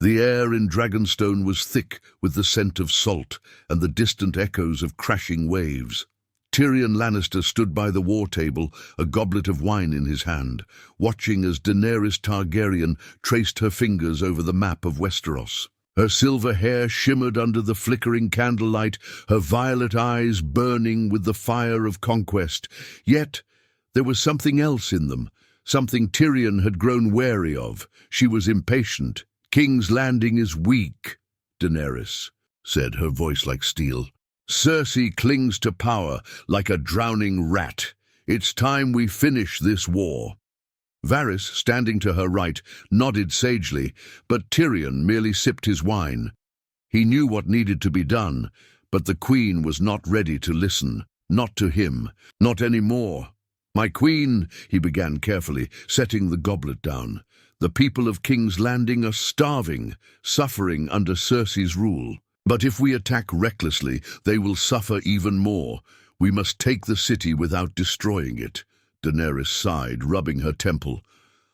The air in Dragonstone was thick with the scent of salt and the distant echoes of crashing waves. Tyrion Lannister stood by the war table, a goblet of wine in his hand, watching as Daenerys Targaryen traced her fingers over the map of Westeros. Her silver hair shimmered under the flickering candlelight, her violet eyes burning with the fire of conquest. Yet there was something else in them, something Tyrion had grown wary of. She was impatient. "King's Landing is weak," Daenerys said, her voice like steel. "Cersei clings to power like a drowning rat. It's time we finish this war." Varys, standing to her right, nodded sagely, but Tyrion merely sipped his wine. He knew what needed to be done, but the Queen was not ready to listen. Not to him. Not anymore. "My Queen," he began carefully, setting the goblet down. "The people of King's Landing are starving, suffering under Cersei's rule. But if we attack recklessly, they will suffer even more. We must take the city without destroying it." Daenerys sighed, rubbing her temple.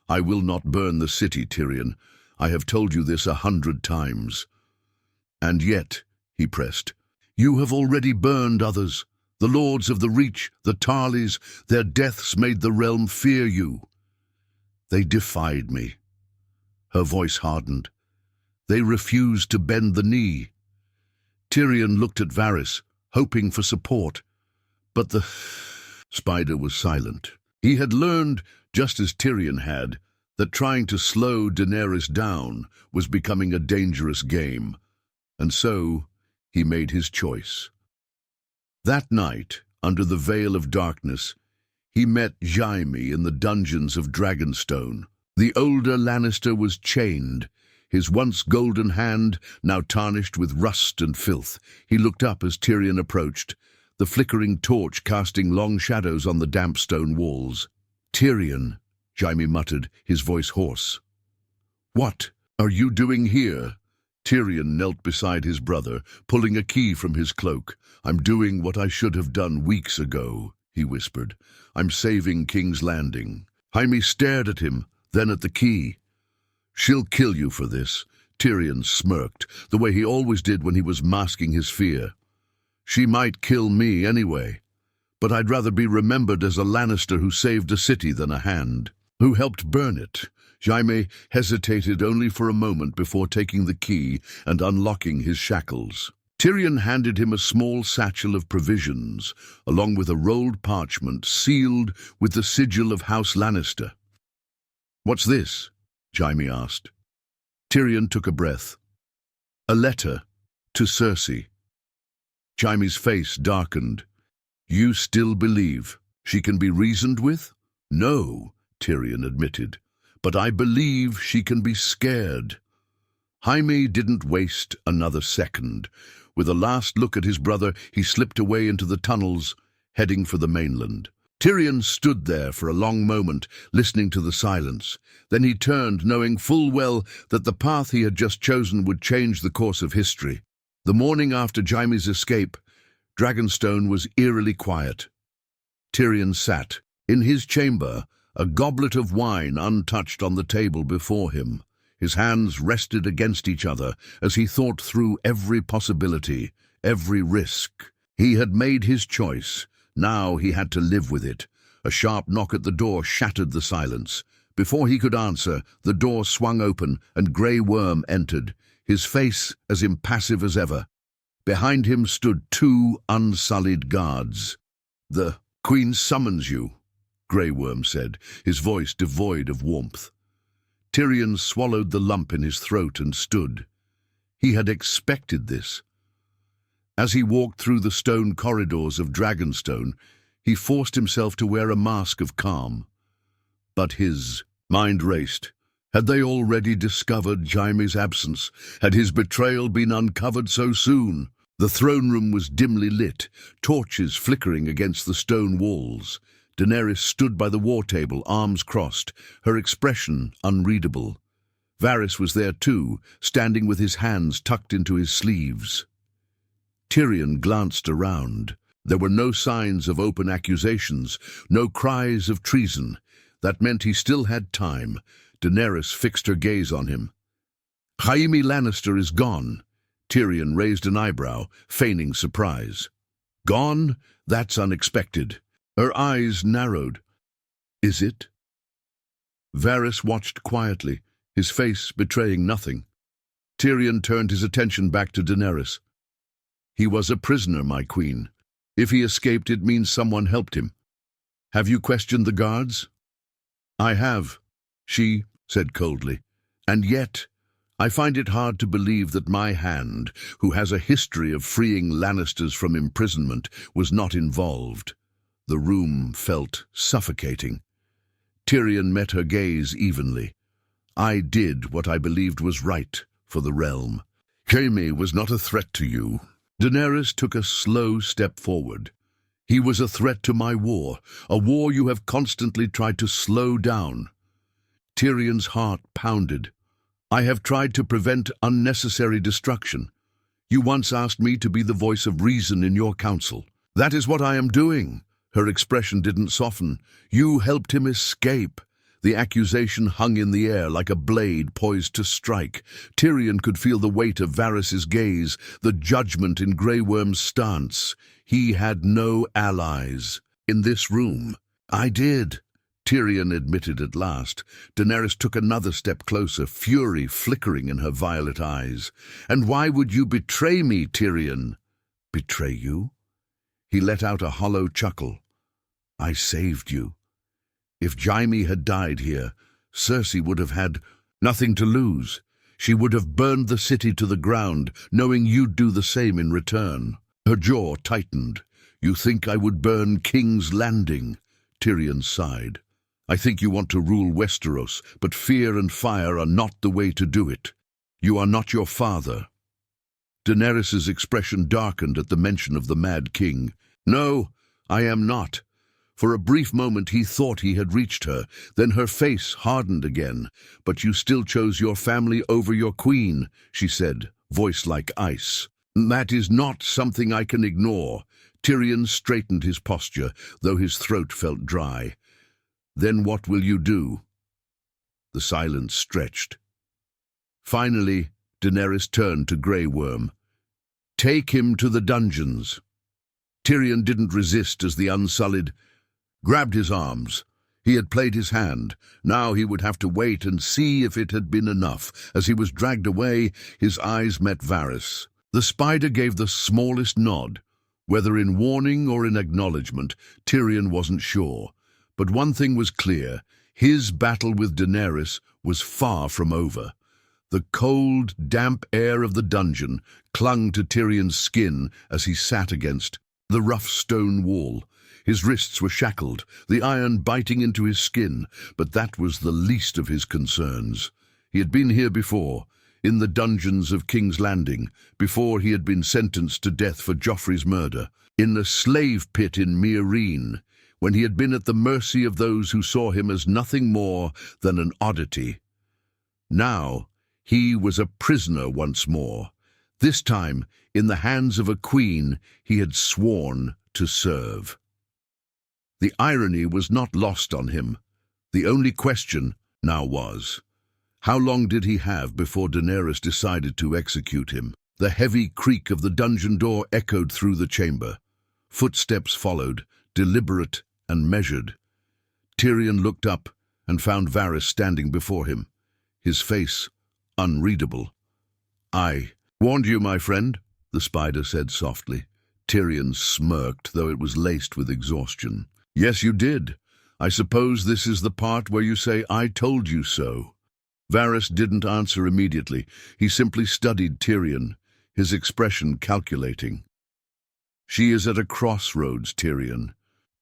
"I will not burn the city, Tyrion. I have told you this 100 times. "And yet," he pressed, "you have already burned others. The Lords of the Reach, the Tarleys, their deaths made the realm fear you. They defied me." Her voice hardened. "They refused to bend the knee." Tyrion looked at Varys, hoping for support, but the spider was silent. He had learned, just as Tyrion had, that trying to slow Daenerys down was becoming a dangerous game, and so he made his choice. That night, under the veil of darkness, he met Jaime in the dungeons of Dragonstone. The older Lannister was chained, his once golden hand now tarnished with rust and filth. He looked up as Tyrion approached, the flickering torch casting long shadows on the damp stone walls. "Tyrion," Jaime muttered, his voice hoarse. "What are you doing here?" Tyrion knelt beside his brother, pulling a key from his cloak. "I'm doing what I should have done weeks ago," he whispered. "I'm saving King's Landing." Jaime stared at him, then at the key. "She'll kill you for this," Tyrion smirked, the way he always did when he was masking his fear. "She might kill me anyway, but I'd rather be remembered as a Lannister who saved a city than a hand who helped burn it." Jaime hesitated only for a moment before taking the key and unlocking his shackles. Tyrion handed him a small satchel of provisions, along with a rolled parchment sealed with the sigil of House Lannister. "What's this?" Jaime asked. Tyrion took a breath. "A letter to Cersei." Jaime's face darkened. "You still believe she can be reasoned with?" "No," Tyrion admitted, "but I believe she can be scared." Jaime didn't waste another second. With a last look at his brother, he slipped away into the tunnels, heading for the mainland. Tyrion stood there for a long moment, listening to the silence. Then he turned, knowing full well that the path he had just chosen would change the course of history. The morning after Jaime's escape, Dragonstone was eerily quiet. Tyrion sat, in his chamber, a goblet of wine untouched on the table before him. His hands rested against each other as he thought through every possibility, every risk. He had made his choice. Now he had to live with it. A sharp knock at the door shattered the silence. Before he could answer, the door swung open and Grey Worm entered, his face as impassive as ever. Behind him stood 2 unsullied guards. "The Queen summons you," Grey Worm said, his voice devoid of warmth. Tyrion swallowed the lump in his throat and stood. He had expected this. As he walked through the stone corridors of Dragonstone, he forced himself to wear a mask of calm. But his mind raced. Had they already discovered Jaime's absence? Had his betrayal been uncovered so soon? The throne room was dimly lit, torches flickering against the stone walls. Daenerys stood by the war table, arms crossed, her expression unreadable. Varys was there too, standing with his hands tucked into his sleeves. Tyrion glanced around. There were no signs of open accusations, no cries of treason. That meant he still had time. Daenerys fixed her gaze on him. Jaime Lannister is gone. Tyrion raised an eyebrow, feigning surprise. Gone? That's unexpected. Her eyes narrowed. Is it? Varys watched quietly, his face betraying nothing. Tyrion turned his attention back to Daenerys. He was a prisoner, my queen. If he escaped, it means someone helped him. Have you questioned the guards? I have, she said coldly. And yet, I find it hard to believe that my hand, who has a history of freeing Lannisters from imprisonment, was not involved. The room felt suffocating. Tyrion met her gaze evenly. I did what I believed was right for the realm. Jaime was not a threat to you. Daenerys took a slow step forward. He was a threat to my war, a war you have constantly tried to slow down. Tyrion's heart pounded. I have tried to prevent unnecessary destruction. You once asked me to be the voice of reason in your council. That is what I am doing. Her expression didn't soften. You helped him escape. The accusation hung in the air like a blade poised to strike. Tyrion could feel the weight of Varys's gaze, the judgment in Grey Worm's stance. He had no allies in this room. I did, Tyrion admitted at last. Daenerys took another step closer, fury flickering in her violet eyes. And why would you betray me, Tyrion? Betray you? He let out a hollow chuckle. I saved you. If Jaime had died here, Cersei would have had nothing to lose. She would have burned the city to the ground, knowing you'd do the same in return. Her jaw tightened. You think I would burn King's Landing? Tyrion sighed. I think you want to rule Westeros, but fear and fire are not the way to do it. You are not your father. Daenerys's expression darkened at the mention of the Mad King. No, I am not. For a brief moment he thought he had reached her, then her face hardened again. But you still chose your family over your queen, she said, voice like ice. That is not something I can ignore. Tyrion straightened his posture, though his throat felt dry. Then what will you do? The silence stretched. Finally, Daenerys turned to Grey Worm. Take him to the dungeons. Tyrion didn't resist as the Unsullied grabbed his arms. He had played his hand. Now he would have to wait and see if it had been enough. As he was dragged away, his eyes met Varys. The spider gave the smallest nod. Whether in warning or in acknowledgement, Tyrion wasn't sure. But one thing was clear. His battle with Daenerys was far from over. The cold, damp air of the dungeon clung to Tyrion's skin as he sat against the rough stone wall. His wrists were shackled, the iron biting into his skin, but that was the least of his concerns. He had been here before, in the dungeons of King's Landing, before he had been sentenced to death for Joffrey's murder, in the slave pit in Meereen, when he had been at the mercy of those who saw him as nothing more than an oddity. Now, he was a prisoner once more, this time in the hands of a queen he had sworn to serve. The irony was not lost on him. The only question now was, how long did he have before Daenerys decided to execute him? The heavy creak of the dungeon door echoed through the chamber. Footsteps followed, deliberate and measured. Tyrion looked up and found Varys standing before him, his face unreadable. I warned you, my friend, the spider said softly. Tyrion smirked, though it was laced with exhaustion. Yes, you did. I suppose this is the part where you say, I told you so. Varys didn't answer immediately. He simply studied Tyrion, his expression calculating. She is at a crossroads, Tyrion.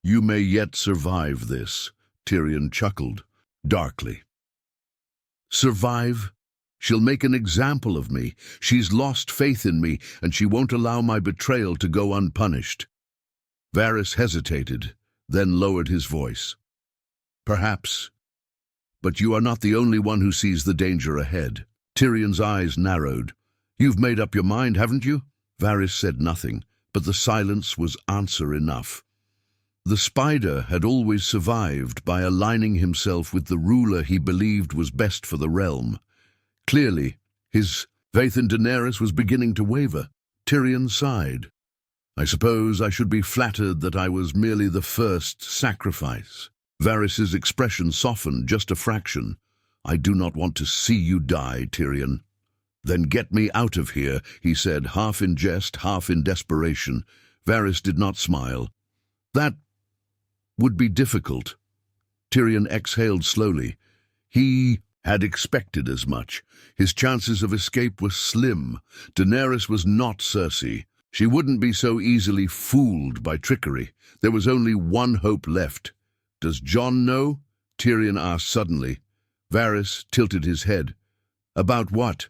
You may yet survive this. Tyrion chuckled, darkly. Survive? She'll make an example of me. She's lost faith in me, and she won't allow my betrayal to go unpunished. Varys hesitated, then lowered his voice. Perhaps. But you are not the only one who sees the danger ahead. Tyrion's eyes narrowed. You've made up your mind, haven't you? Varys said nothing, but the silence was answer enough. The spider had always survived by aligning himself with the ruler he believed was best for the realm. Clearly, His faith in Daenerys was beginning to waver. Tyrion sighed. I suppose I should be flattered that I was merely the first sacrifice. Varys's expression softened just a fraction. I do not want to see you die, Tyrion. Then get me out of here, he said, half in jest, half in desperation. Varys did not smile. That would be difficult. Tyrion exhaled slowly. He had expected as much. His chances of escape were slim. Daenerys was not Cersei. She wouldn't be so easily fooled by trickery. There was only one hope left. Does Jon know? Tyrion asked suddenly. Varys tilted his head. About what?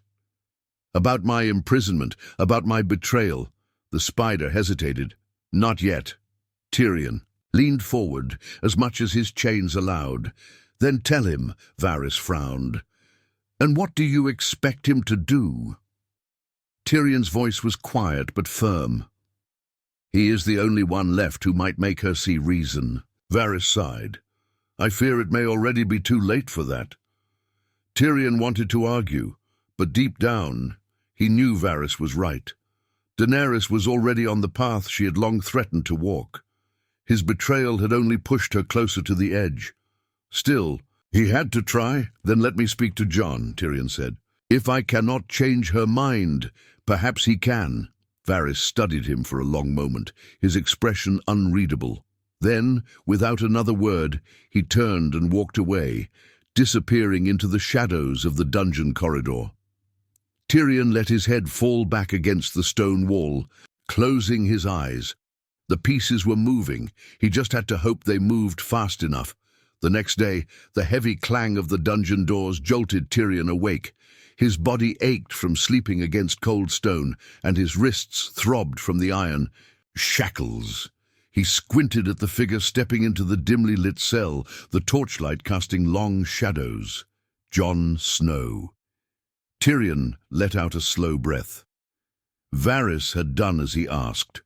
About my imprisonment, about my betrayal. The spider hesitated. Not yet. Tyrion leaned forward as much as his chains allowed. Then tell him, Varys frowned. And what do you expect him to do? Tyrion's voice was quiet but firm. He is the only one left who might make her see reason. Varys sighed. I fear it may already be too late for that. Tyrion wanted to argue, but deep down, he knew Varys was right. Daenerys was already on the path she had long threatened to walk. His betrayal had only pushed her closer to the edge. Still, he had to try. Then let me speak to Jon, Tyrion said. If I cannot change her mind, perhaps he can. Varys studied him for a long moment, his expression unreadable. Then, without another word, he turned and walked away, disappearing into the shadows of the dungeon corridor. Tyrion let his head fall back against the stone wall, closing his eyes. The pieces were moving. He just had to hope they moved fast enough. The next day, the heavy clang of the dungeon doors jolted Tyrion awake. His body ached from sleeping against cold stone, and his wrists throbbed from the iron. Shackles. He squinted at the figure stepping into the dimly lit cell, the torchlight casting long shadows. Jon Snow. Tyrion let out a slow breath. Varys had done as he asked.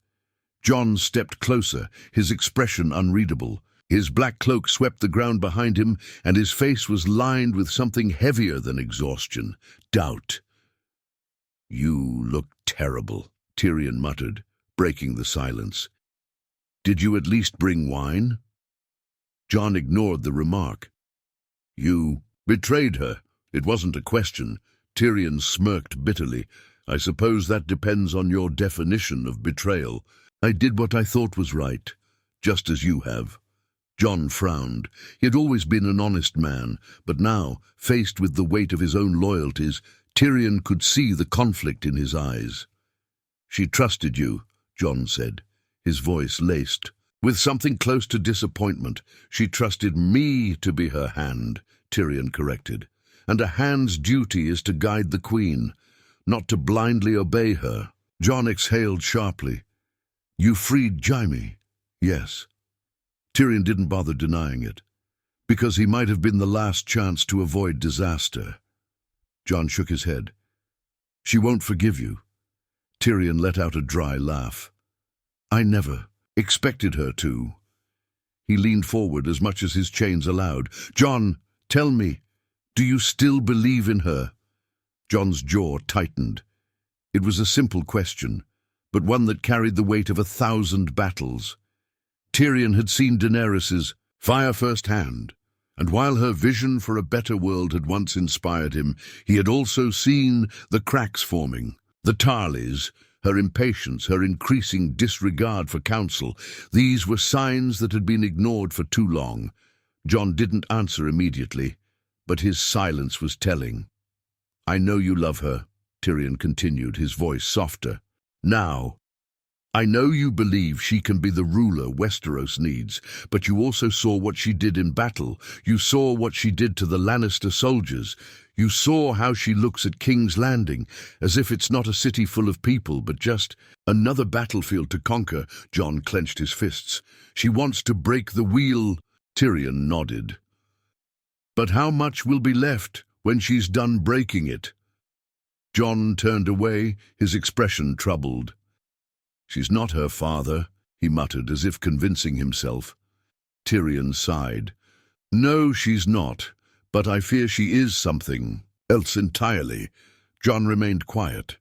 Jon stepped closer, his expression unreadable. His black cloak swept the ground behind him, and his face was lined with something heavier than exhaustion, doubt. You look terrible, Tyrion muttered, breaking the silence. Did you at least bring wine? Jon ignored the remark. You betrayed her. It wasn't a question. Tyrion smirked bitterly. I suppose that depends on your definition of betrayal. I did what I thought was right, just as you have. Jon frowned. He had always been an honest man, but now, faced with the weight of his own loyalties, Tyrion could see the conflict in his eyes. She trusted you, Jon said, his voice laced with something close to disappointment. She trusted me to be her hand, Tyrion corrected. And a hand's duty is to guide the queen, not to blindly obey her. Jon exhaled sharply. You freed Jaime. Yes. Tyrion didn't bother denying it, because he might have been the last chance to avoid disaster. Jon shook his head. She won't forgive you. Tyrion let out a dry laugh. I never expected her to. He leaned forward as much as his chains allowed. Jon, tell me, do you still believe in her? Jon's jaw tightened. It was a simple question, but one that carried the weight of 1,000 battles. Tyrion had seen Daenerys's fire firsthand, and while her vision for a better world had once inspired him, he had also seen the cracks forming, the Tarleys, her impatience, her increasing disregard for counsel. These were signs that had been ignored for too long. Jon didn't answer immediately, but his silence was telling. I know you love her, Tyrion continued, his voice softer. Now, I know you believe she can be the ruler Westeros needs, but you also saw what she did in battle. You saw what she did to the Lannister soldiers. You saw how she looks at King's Landing, as if it's not a city full of people, but just another battlefield to conquer. Jon clenched his fists. She wants to break the wheel. Tyrion nodded. But how much will be left when she's done breaking it? Jon turned away, his expression troubled. She's not her father, he muttered, as if convincing himself. Tyrion sighed. No, she's not, but I fear she is something else entirely. Jon remained quiet.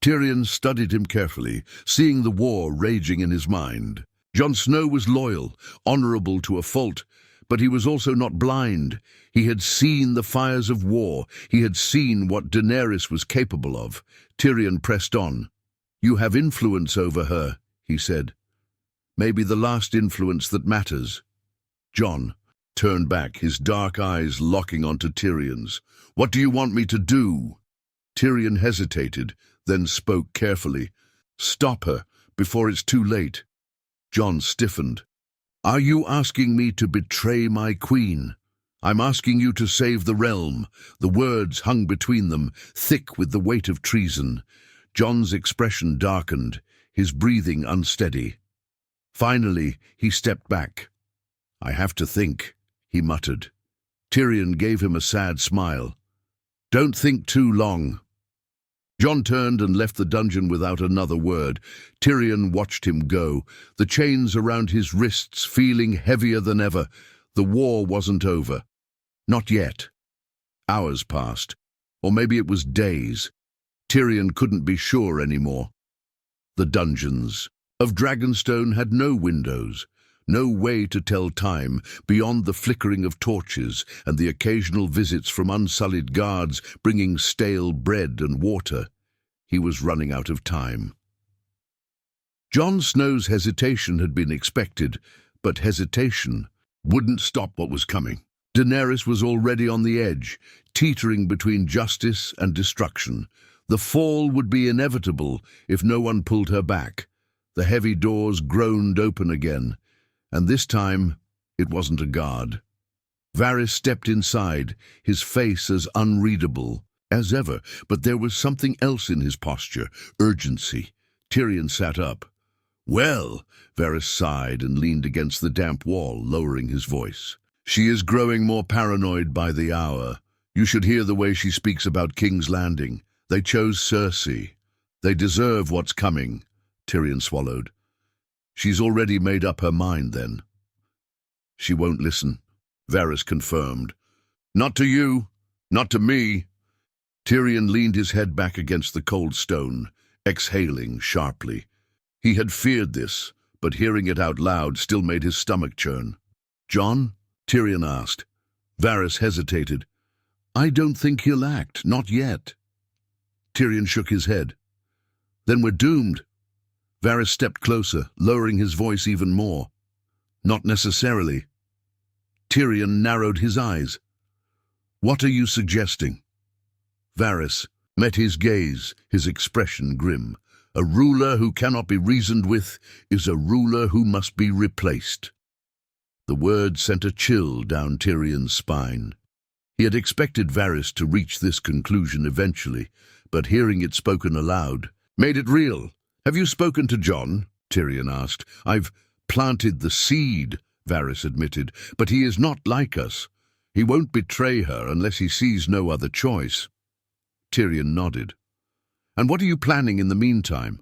Tyrion studied him carefully, seeing the war raging in his mind. Jon Snow was loyal, honorable to a fault, but he was also not blind. He had seen the fires of war. He had seen what Daenerys was capable of. Tyrion pressed on. "You have influence over her," he said. "Maybe the last influence that matters." Jon turned back, his dark eyes locking onto Tyrion's. "What do you want me to do?" Tyrion hesitated, then spoke carefully. "Stop her, before it's too late." Jon stiffened. "Are you asking me to betray my queen?" "I'm asking you to save the realm." The words hung between them, thick with the weight of treason. Jon's expression darkened, his breathing unsteady. Finally, he stepped back. "I have to think," he muttered. Tyrion gave him a sad smile. "Don't think too long." Jon turned and left the dungeon without another word. Tyrion watched him go, the chains around his wrists feeling heavier than ever. The war wasn't over. Not yet. Hours passed, or maybe it was days. Tyrion couldn't be sure anymore. The dungeons of Dragonstone had no windows, no way to tell time beyond the flickering of torches and the occasional visits from unsullied guards bringing stale bread and water. He was running out of time. Jon Snow's hesitation had been expected, but hesitation wouldn't stop what was coming. Daenerys was already on the edge, teetering between justice and destruction. The fall would be inevitable if no one pulled her back. The heavy doors groaned open again, and this time it wasn't a guard. Varys stepped inside, his face as unreadable as ever, but there was something else in his posture, urgency. Tyrion sat up. "Well," Varys sighed and leaned against the damp wall, lowering his voice. "She is growing more paranoid by the hour. You should hear the way she speaks about King's Landing. They chose Cersei. They deserve what's coming." Tyrion swallowed. "She's already made up her mind, then." "She won't listen," Varys confirmed. "Not to you, not to me." Tyrion leaned his head back against the cold stone, exhaling sharply. He had feared this, but hearing it out loud still made his stomach churn. "Jon?" Tyrion asked. Varys hesitated. "I don't think he'll act, not yet." Tyrion shook his head. "Then we're doomed." Varys stepped closer, lowering his voice even more. "Not necessarily." Tyrion narrowed his eyes. "What are you suggesting?" Varys met his gaze, his expression grim. "A ruler who cannot be reasoned with is a ruler who must be replaced." The word sent a chill down Tyrion's spine. He had expected Varys to reach this conclusion eventually, but hearing it spoken aloud made it real. "Have you spoken to Jon?" Tyrion asked. "I've planted the seed," Varys admitted, "but he is not like us. He won't betray her unless he sees no other choice." Tyrion nodded. "And what are you planning in the meantime?"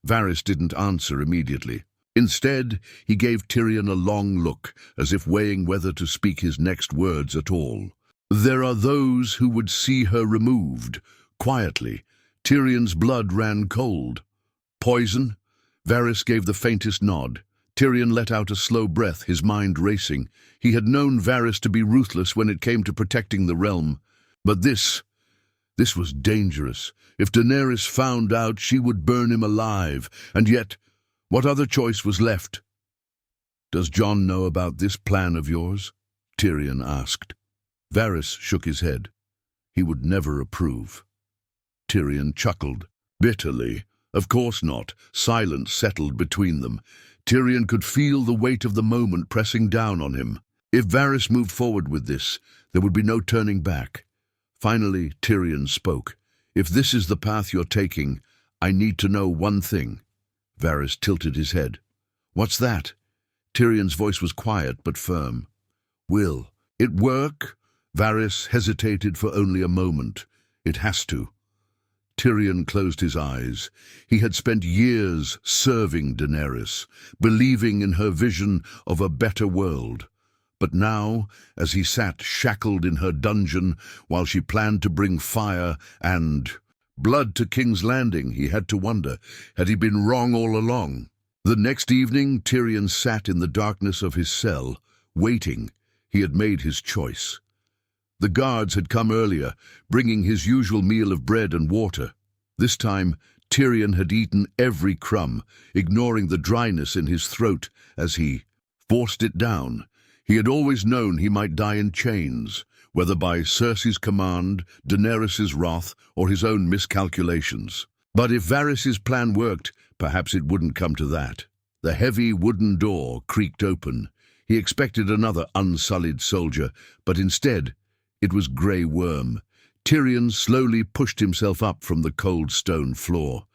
Varys didn't answer immediately. Instead, he gave Tyrion a long look, as if weighing whether to speak his next words at all. "There are those who would see her removed." Quietly, Tyrion's blood ran cold. "Poison?" Varys gave the faintest nod. Tyrion let out a slow breath, his mind racing. He had known Varys to be ruthless when it came to protecting the realm. But this was dangerous. If Daenerys found out, she would burn him alive. And yet, what other choice was left? "Does Jon know about this plan of yours?" Tyrion asked. Varys shook his head. He would never approve. Tyrion chuckled bitterly. Of course not. Silence settled between them. Tyrion could feel the weight of the moment pressing down on him. If Varys moved forward with this, there would be no turning back. Finally, Tyrion spoke. "If this is the path you're taking, I need to know one thing." Varys tilted his head. "What's that?" Tyrion's voice was quiet but firm. "Will it work?" Varys hesitated for only a moment. "It has to." Tyrion closed his eyes. He had spent years serving Daenerys, believing in her vision of a better world. But now, as he sat shackled in her dungeon while she planned to bring fire and blood to King's Landing, he had to wonder, had he been wrong all along? The next evening, Tyrion sat in the darkness of his cell, waiting. He had made his choice. The guards had come earlier, bringing his usual meal of bread and water. This time, Tyrion had eaten every crumb, ignoring the dryness in his throat as he forced it down. He had always known he might die in chains, whether by Cersei's command, Daenerys' wrath, or his own miscalculations. But if Varys' plan worked, perhaps it wouldn't come to that. The heavy wooden door creaked open. He expected another unsullied soldier, but instead, it was Grey Worm. Tyrion slowly pushed himself up from the cold stone floor.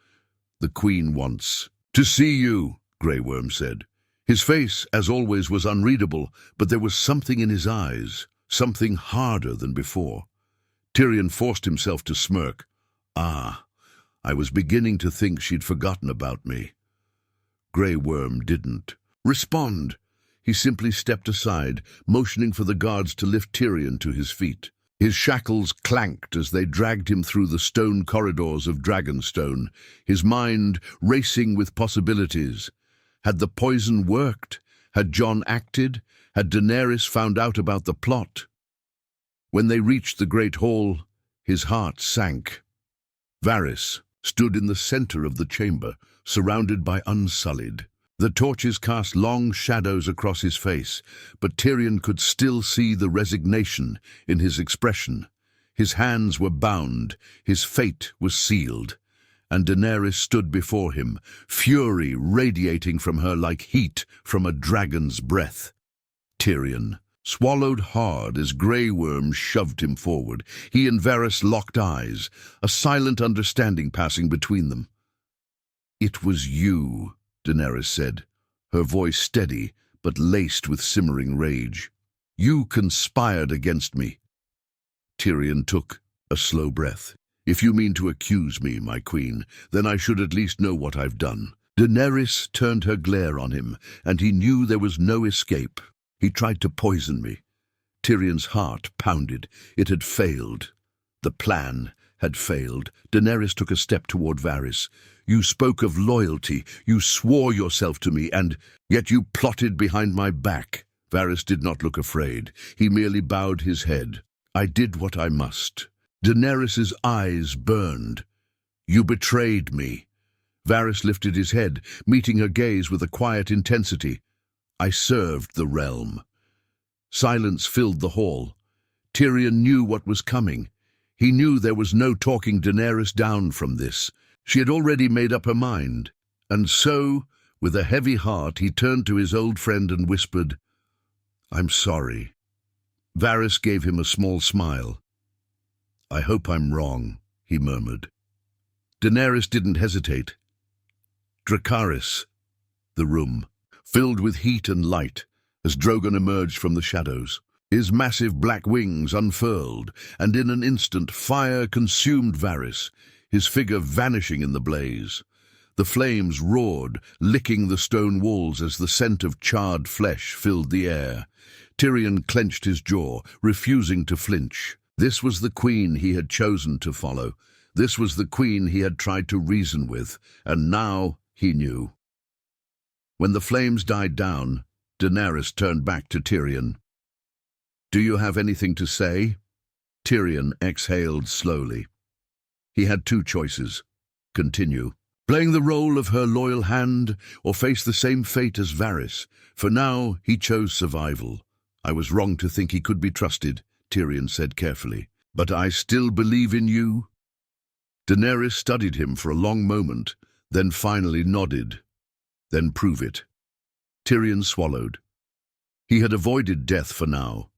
"The Queen wants to see you," Grey Worm said. His face, as always, was unreadable, but there was something in his eyes, something harder than before. Tyrion forced himself to smirk. "Ah, I was beginning to think she'd forgotten about me." Grey Worm didn't respond. He simply stepped aside, motioning for the guards to lift Tyrion to his feet. His shackles clanked as they dragged him through the stone corridors of Dragonstone, his mind racing with possibilities. Had the poison worked? Had Jon acted? Had Daenerys found out about the plot? When they reached the Great Hall, his heart sank. Varys stood in the center of the chamber, surrounded by Unsullied. The torches cast long shadows across his face, but Tyrion could still see the resignation in his expression. His hands were bound, his fate was sealed, and Daenerys stood before him, fury radiating from her like heat from a dragon's breath. Tyrion swallowed hard as Grey Worm shoved him forward. He and Varys locked eyes, a silent understanding passing between them. "It was you," Daenerys said, her voice steady but laced with simmering rage. "You conspired against me." Tyrion took a slow breath. "If you mean to accuse me, my queen, then I should at least know what I've done." Daenerys turned her glare on him, and he knew there was no escape. "He tried to poison me." Tyrion's heart pounded. It had failed. The plan had failed. Daenerys took a step toward Varys. "You spoke of loyalty. You swore yourself to me, and yet you plotted behind my back." Varys did not look afraid. He merely bowed his head. "I did what I must." Daenerys' eyes burned. "You betrayed me." Varys lifted his head, meeting her gaze with a quiet intensity. "I served the realm." Silence filled the hall. Tyrion knew what was coming. He knew there was no talking Daenerys down from this. She had already made up her mind. And so, with a heavy heart, he turned to his old friend and whispered, "I'm sorry." Varys gave him a small smile. "I hope I'm wrong," he murmured. Daenerys didn't hesitate. Dracarys. The room filled with heat and light as Drogon emerged from the shadows. His massive black wings unfurled, and in an instant fire consumed Varys, his figure vanishing in the blaze. The flames roared, licking the stone walls as the scent of charred flesh filled the air. Tyrion clenched his jaw, refusing to flinch. This was the queen he had chosen to follow. This was the queen he had tried to reason with, and now he knew. When the flames died down, Daenerys turned back to Tyrion. "Do you have anything to say?" Tyrion exhaled slowly. He had two choices. Continue, playing the role of her loyal hand, or face the same fate as Varys. For now, he chose survival. "I was wrong to think he could be trusted," Tyrion said carefully. "But I still believe in you." Daenerys studied him for a long moment, then finally nodded. "Then prove it." Tyrion swallowed. He had avoided death for now,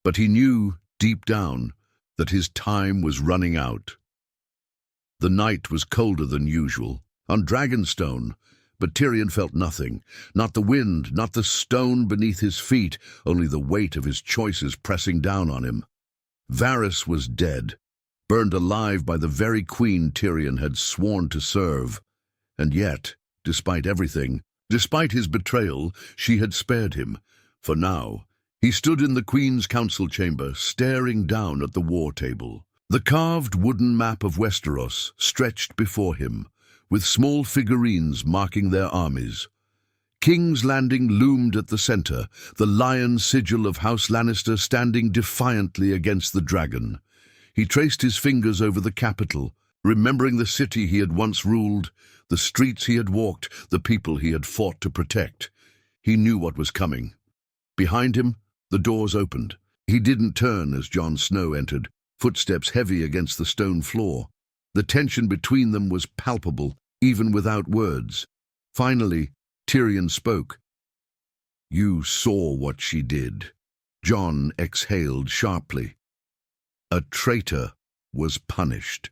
but he knew, deep down, that his time was running out. The night was colder than usual, on Dragonstone, but Tyrion felt nothing. Not the wind, not the stone beneath his feet, only the weight of his choices pressing down on him. Varys was dead, burned alive by the very queen Tyrion had sworn to serve. And yet, despite everything, despite his betrayal, she had spared him. For now, He stood in the Queen's council chamber, staring down at the war table. The carved wooden map of Westeros stretched before him, with small figurines marking their armies. King's Landing loomed at the center, the lion sigil of House Lannister standing defiantly against the dragon. He traced his fingers over the capital, remembering the city he had once ruled, the streets he had walked, the people he had fought to protect. He knew what was coming. Behind him, the doors opened. He didn't turn as Jon Snow entered, footsteps heavy against the stone floor. The tension between them was palpable, even without words. Finally, Tyrion spoke. "You saw what she did." Jon exhaled sharply. A traitor was punished.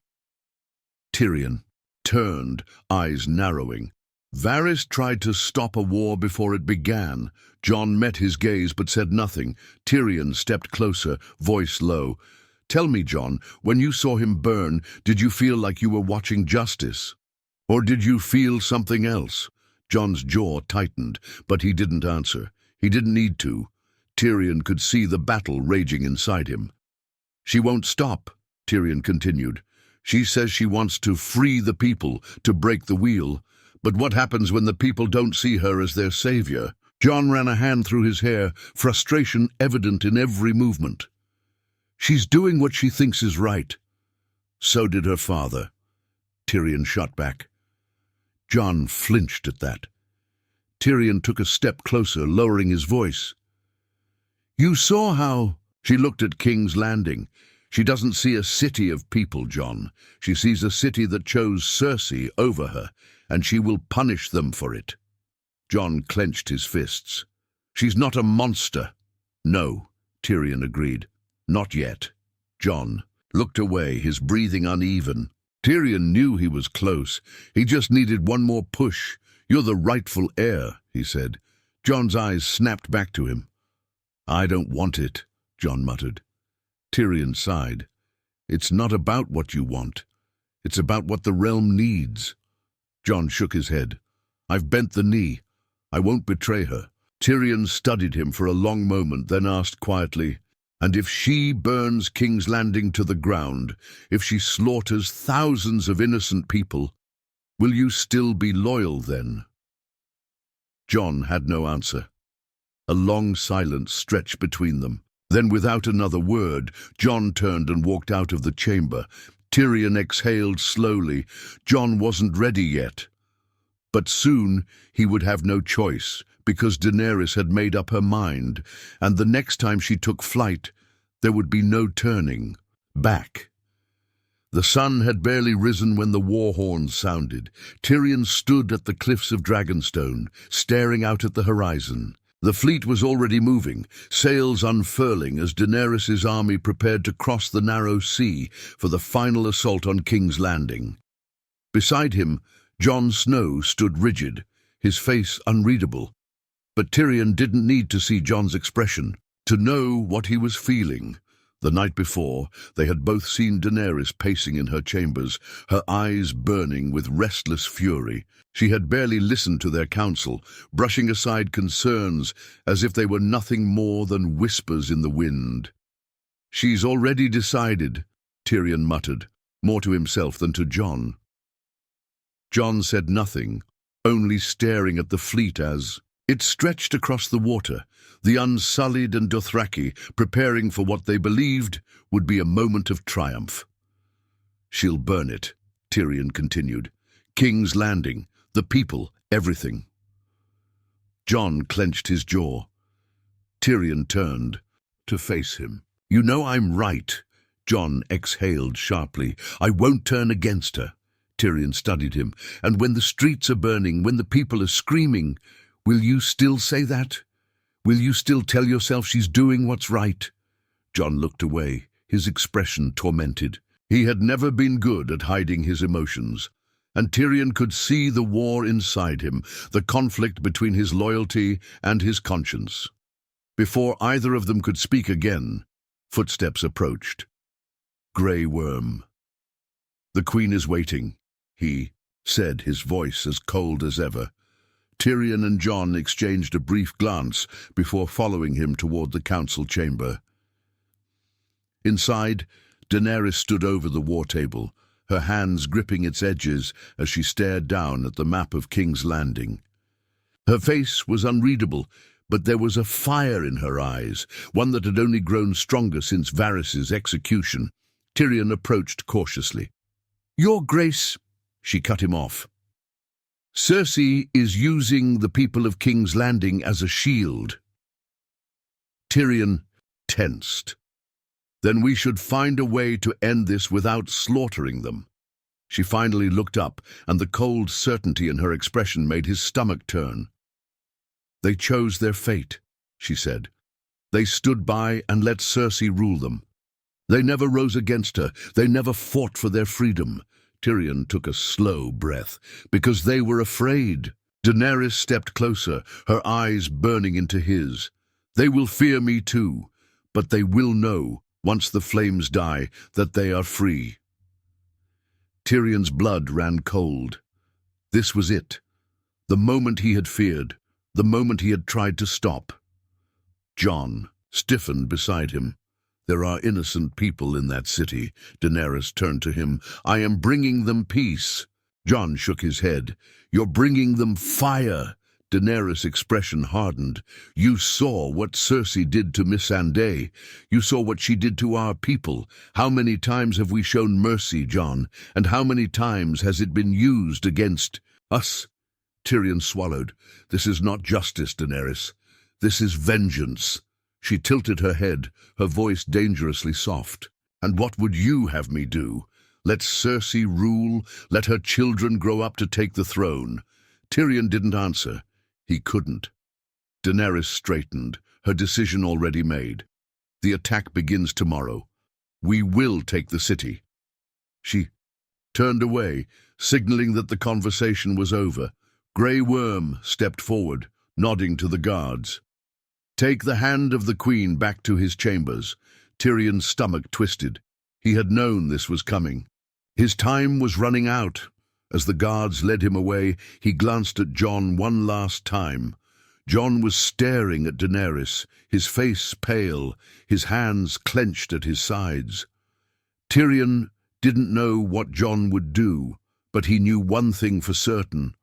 Tyrion turned, eyes narrowing. Varys tried to stop a war before it began. Jon met his gaze but said nothing. Tyrion stepped closer, voice low. "Tell me, Jon, when you saw him burn, did you feel like you were watching justice? Or did you feel something else?" Jon's jaw tightened, but he didn't answer. He didn't need to. Tyrion could see the battle raging inside him. "She won't stop," Tyrion continued. "She says she wants to free the people, to break the wheel. But what happens when the people don't see her as their savior?" Jon ran a hand through his hair, frustration evident in every movement. "She's doing what she thinks is right." "So did her father," Tyrion shot back. Jon flinched at that. Tyrion took a step closer, lowering his voice. "You saw how—" She looked at King's Landing. "She doesn't see a city of people, Jon. She sees a city that chose Cersei over her, and she will punish them for it." Jon clenched his fists. "She's not a monster." "No," Tyrion agreed. "Not yet." Jon looked away, his breathing uneven. Tyrion knew he was close. He just needed one more push. "You're the rightful heir," he said. Jon's eyes snapped back to him. "I don't want it," Jon muttered. Tyrion sighed. "It's not about what you want. It's about what the realm needs." Jon shook his head. "I've bent the knee. I won't betray her." Tyrion studied him for a long moment, then asked quietly, "And if she burns King's Landing to the ground, if she slaughters thousands of innocent people, will you still be loyal then?" Jon had no answer. A long silence stretched between them. Then, without another word, Jon turned and walked out of the chamber. Tyrion exhaled slowly. Jon wasn't ready yet. But soon he would have no choice, because Daenerys had made up her mind, and the next time she took flight, there would be no turning back. The sun had barely risen when the war horns sounded. Tyrion stood at the cliffs of Dragonstone, staring out at the horizon. The fleet was already moving, sails unfurling as Daenerys' army prepared to cross the narrow sea for the final assault on King's Landing. Beside him, Jon Snow stood rigid, his face unreadable. But Tyrion didn't need to see Jon's expression to know what he was feeling. The night before, they had both seen Daenerys pacing in her chambers, her eyes burning with restless fury. She had barely listened to their counsel, brushing aside concerns as if they were nothing more than whispers in the wind. "She's already decided," Tyrion muttered, more to himself than to Jon. Jon said nothing, only staring at the fleet as it stretched across the water, the Unsullied and Dothraki preparing for what they believed would be a moment of triumph. "She'll burn it," Tyrion continued. "King's Landing, the people, everything." Jon clenched his jaw. Tyrion turned to face him. "You know I'm right," Jon exhaled sharply. "I won't turn against her." Tyrion studied him. "And when the streets are burning, when the people are screaming, will you still say that? Will you still tell yourself she's doing what's right?" Jon looked away, his expression tormented. He had never been good at hiding his emotions, and Tyrion could see the war inside him, the conflict between his loyalty and his conscience. Before either of them could speak again, footsteps approached. Grey Worm. "The Queen is waiting," he said, his voice as cold as ever. Tyrion and Jon exchanged a brief glance before following him toward the council chamber. Inside, Daenerys stood over the war table, her hands gripping its edges as she stared down at the map of King's Landing. Her face was unreadable, but there was a fire in her eyes, one that had only grown stronger since Varys' execution. Tyrion approached cautiously. "Your Grace," she cut him off. "Cersei is using the people of King's Landing as a shield." Tyrion tensed. "Then we should find a way to end this without slaughtering them." She finally looked up, and the cold certainty in her expression made his stomach turn. "They chose their fate," she said. "They stood by and let Cersei rule them. They never rose against her. They never fought for their freedom." Tyrion took a slow breath. "Because they were afraid." Daenerys stepped closer, her eyes burning into his. "They will fear me too, but they will know, once the flames die, that they are free." Tyrion's blood ran cold. This was it. The moment he had feared. The moment he had tried to stop. Jon stiffened beside him. "There are innocent people in that city." Daenerys turned to him. "I am bringing them peace." Jon shook his head. "You're bringing them fire." Daenerys' expression hardened. "You saw what Cersei did to Missandei. You saw what she did to our people. How many times have we shown mercy, Jon? And how many times has it been used against us?" Tyrion swallowed. "This is not justice, Daenerys. This is vengeance." She tilted her head, her voice dangerously soft. "And what would you have me do? Let Cersei rule? Let her children grow up to take the throne?" Tyrion didn't answer. He couldn't. Daenerys straightened, her decision already made. "The attack begins tomorrow. We will take the city." She turned away, signaling that the conversation was over. Grey Worm stepped forward, nodding to the guards. "Take the hand of the Queen back to his chambers." Tyrion's stomach twisted. He had known this was coming. His time was running out. As the guards led him away, he glanced at Jon one last time. Jon was staring at Daenerys, his face pale, his hands clenched at his sides. Tyrion didn't know what Jon would do, but he knew one thing for certain.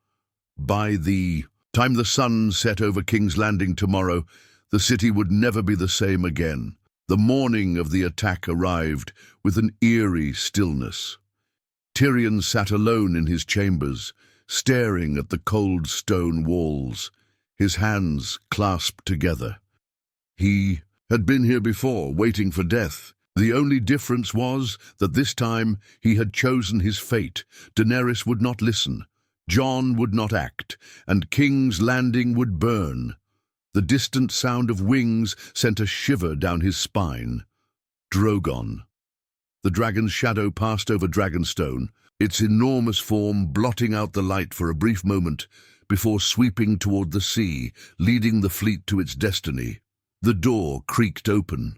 By the time the sun set over King's Landing tomorrow, the city would never be the same again. The morning of the attack arrived with an eerie stillness. Tyrion sat alone in his chambers, staring at the cold stone walls, his hands clasped together. He had been here before, waiting for death. The only difference was that this time he had chosen his fate. Daenerys would not listen. Jon would not act, and King's Landing would burn. The distant sound of wings sent a shiver down his spine. Drogon. The dragon's shadow passed over Dragonstone, its enormous form blotting out the light for a brief moment before sweeping toward the sea, leading the fleet to its destiny. The door creaked open.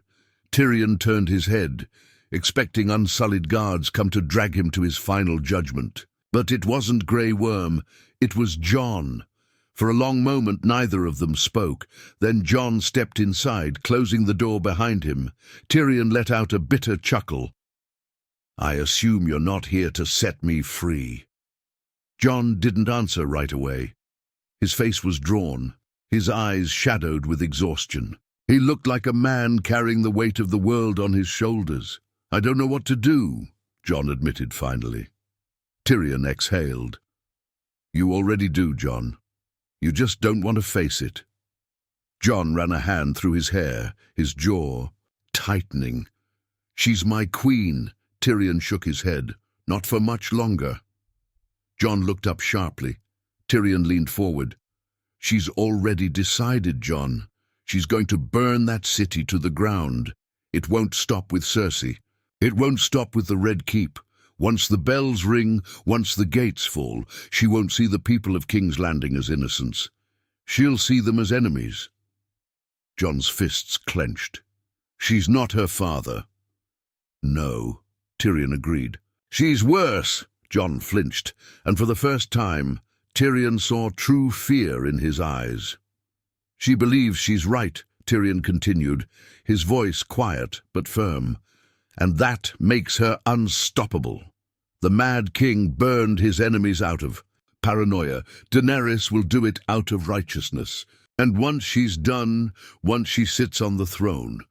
Tyrion turned his head, expecting unsullied guards come to drag him to his final judgment. But it wasn't Grey Worm, it was Jon. For a long moment neither of them spoke. Then Jon stepped inside, closing the door behind him. Tyrion let out a bitter chuckle. "I assume you're not here to set me free." Jon didn't answer right away. His face was drawn, his eyes shadowed with exhaustion. He looked like a man carrying the weight of the world on his shoulders. "I don't know what to do," Jon admitted finally. Tyrion exhaled. "You already do, Jon. You just don't want to face it." Jon ran a hand through his hair, his jaw tightening. "She's my queen." Tyrion shook his head. "Not for much longer." Jon looked up sharply. Tyrion leaned forward. "She's already decided, Jon. She's going to burn that city to the ground. It won't stop with Cersei. It won't stop with the Red Keep. Once the bells ring, once the gates fall, she won't see the people of King's Landing as innocents. She'll see them as enemies." Jon's fists clenched. "She's not her father." "No," Tyrion agreed. "She's worse." Jon flinched, and for the first time, Tyrion saw true fear in his eyes. "She believes she's right," Tyrion continued, his voice quiet but firm, "and that makes her unstoppable. The Mad King burned his enemies out of paranoia. Daenerys will do it out of righteousness. And once she's done, once she sits on the throne,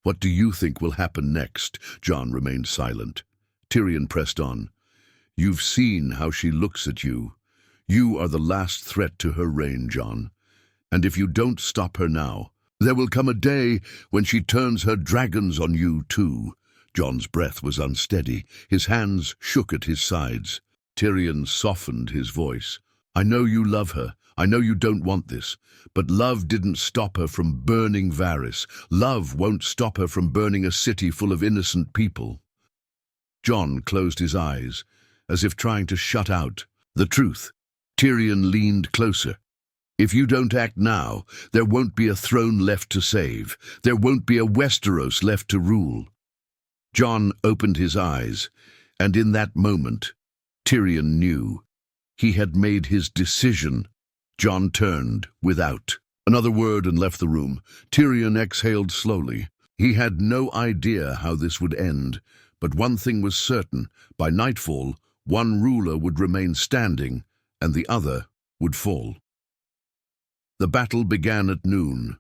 what do you think will happen next?" Jon remained silent. Tyrion pressed on. "You've seen how she looks at you. You are the last threat to her reign, Jon. And if you don't stop her now, there will come a day when she turns her dragons on you too." Jon's breath was unsteady. His hands shook at his sides. Tyrion softened his voice. "I know you love her. I know you don't want this. But love didn't stop her from burning Varys. Love won't stop her from burning a city full of innocent people." Jon closed his eyes, as if trying to shut out the truth. Tyrion leaned closer. "If you don't act now, there won't be a throne left to save. There won't be a Westeros left to rule." Jon opened his eyes, and in that moment, Tyrion knew. He had made his decision. Jon turned without another word and left the room. Tyrion exhaled slowly. He had no idea how this would end, but one thing was certain. By nightfall, one ruler would remain standing, and the other would fall. The battle began at noon.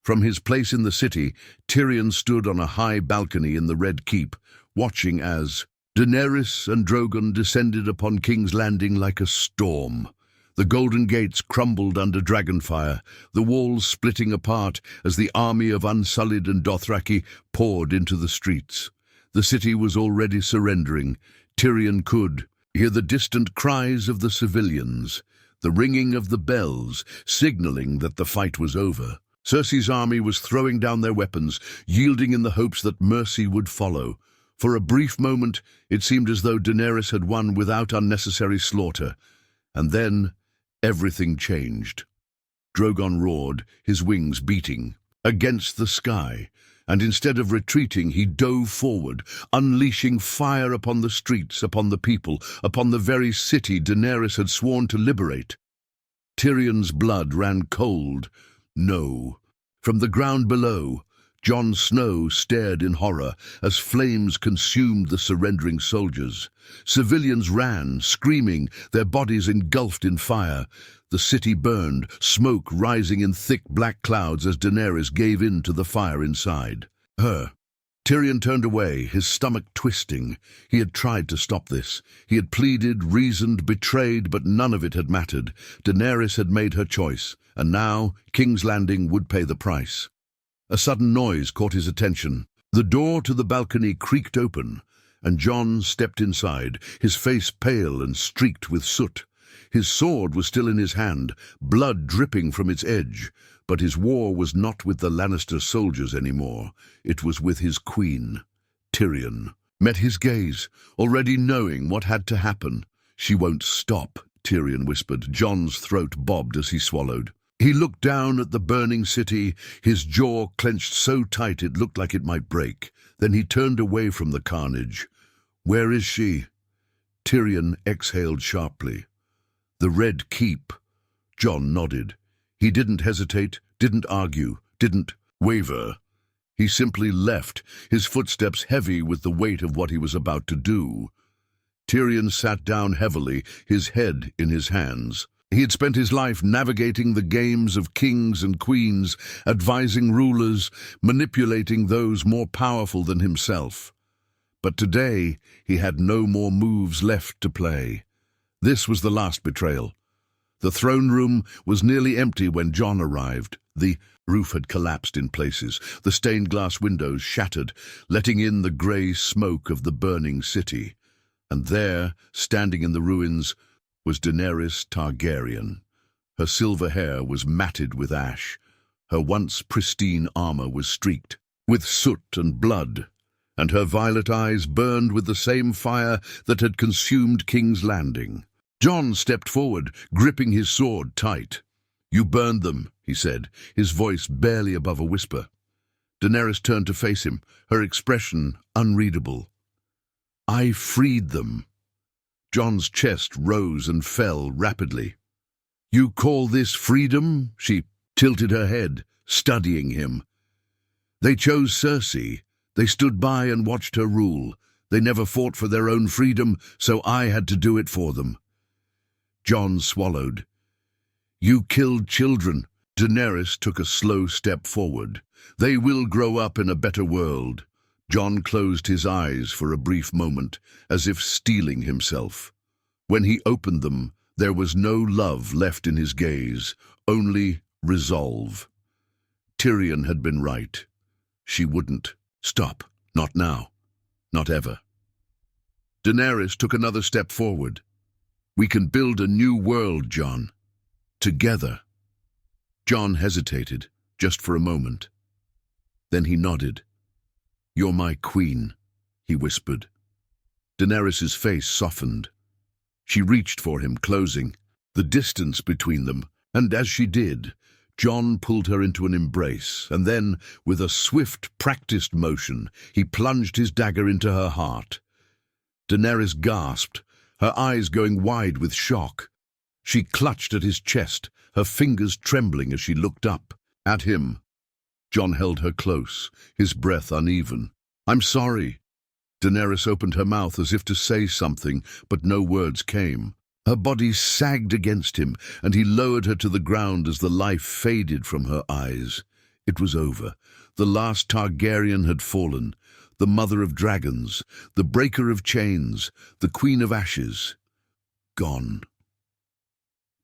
From his place in the city, Tyrion stood on a high balcony in the Red Keep, watching as Daenerys and Drogon descended upon King's Landing like a storm. The golden gates crumbled under dragonfire, the walls splitting apart as the army of Unsullied and Dothraki poured into the streets. The city was already surrendering. Tyrion could hear the distant cries of the civilians, the ringing of the bells, signaling that the fight was over. Cersei's army was throwing down their weapons, yielding in the hopes that mercy would follow. For a brief moment, it seemed as though Daenerys had won without unnecessary slaughter. And then, everything changed. Drogon roared, his wings beating against the sky, and instead of retreating, he dove forward, unleashing fire upon the streets, upon the people, upon the very city Daenerys had sworn to liberate. Tyrion's blood ran cold. No. From the ground below, Jon Snow stared in horror as flames consumed the surrendering soldiers. Civilians ran, screaming, their bodies engulfed in fire. The city burned, smoke rising in thick black clouds as Daenerys gave in to the fire inside her. Tyrion turned away, his stomach twisting. He had tried to stop this. He had pleaded, reasoned, betrayed, but none of it had mattered. Daenerys had made her choice, and now King's Landing would pay the price. A sudden noise caught his attention. The door to the balcony creaked open, and Jon stepped inside, his face pale and streaked with soot. His sword was still in his hand, blood dripping from its edge, but his war was not with the Lannister soldiers anymore. It was with his queen. Tyrion met his gaze, already knowing what had to happen. "She won't stop," Tyrion whispered. Jon's throat bobbed as he swallowed. He looked down at the burning city, his jaw clenched so tight it looked like it might break. Then he turned away from the carnage. "Where is she?" Tyrion exhaled sharply. "The Red Keep." Jon nodded. He didn't hesitate, didn't argue, didn't waver. He simply left, his footsteps heavy with the weight of what he was about to do. Tyrion sat down heavily, his head in his hands. He had spent his life navigating the games of kings and queens, advising rulers, manipulating those more powerful than himself. But today he had no more moves left to play. This was the last betrayal. The throne room was nearly empty when Jon arrived. The roof had collapsed in places, the stained glass windows shattered, letting in the grey smoke of the burning city. And there, standing in the ruins, was Daenerys Targaryen. Her silver hair was matted with ash. Her once pristine armor was streaked with soot and blood, and her violet eyes burned with the same fire that had consumed King's Landing. Jon stepped forward, gripping his sword tight. "You burned them," he said, his voice barely above a whisper. Daenerys turned to face him, her expression unreadable. "I freed them." Jon's chest rose and fell rapidly. "You call this freedom?" She tilted her head, studying him. "They chose Cersei. They stood by and watched her rule. They never fought for their own freedom, so I had to do it for them." Jon swallowed. "You killed children." Daenerys took a slow step forward. "They will grow up in a better world." Jon closed his eyes for a brief moment, as if steeling himself. When he opened them, there was no love left in his gaze, only resolve. Tyrion had been right. She wouldn't stop. Not now. Not ever. Daenerys took another step forward. "We can build a new world, Jon. Together." Jon hesitated, just for a moment. Then he nodded. "You're my queen," he whispered. Daenerys's face softened. She reached for him, closing the distance between them, and as she did, Jon pulled her into an embrace, and then, with a swift, practiced motion, he plunged his dagger into her heart. Daenerys gasped, her eyes going wide with shock. She clutched at his chest, her fingers trembling as she looked up at him. Jon held her close, his breath uneven. "I'm sorry." Daenerys opened her mouth as if to say something, but no words came. Her body sagged against him, and he lowered her to the ground as the life faded from her eyes. It was over. The last Targaryen had fallen. The mother of dragons, the breaker of chains, the queen of ashes. Gone.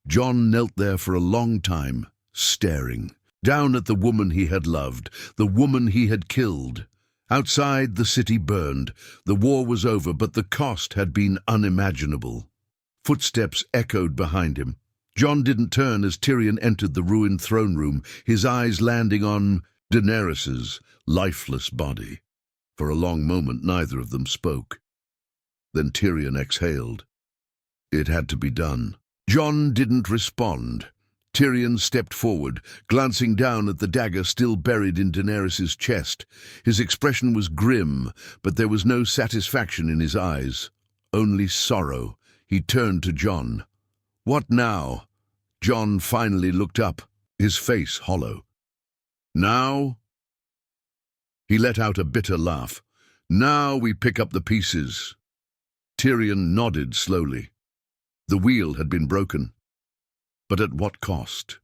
Jon knelt there for a long time, staring, down at the woman he had loved, the woman he had killed. Outside, the city burned. The war was over, but the cost had been unimaginable. Footsteps echoed behind him. Jon didn't turn as Tyrion entered the ruined throne room, his eyes landing on Daenerys's lifeless body. For a long moment, neither of them spoke. Then Tyrion exhaled. It had to be done. Jon didn't respond. Tyrion stepped forward, glancing down at the dagger still buried in Daenerys's chest. His expression was grim, but there was no satisfaction in his eyes, only sorrow. He turned to Jon. "What now?" Jon finally looked up, his face hollow. "Now?" He let out a bitter laugh. "Now we pick up the pieces." Tyrion nodded slowly. The wheel had been broken. But at what cost?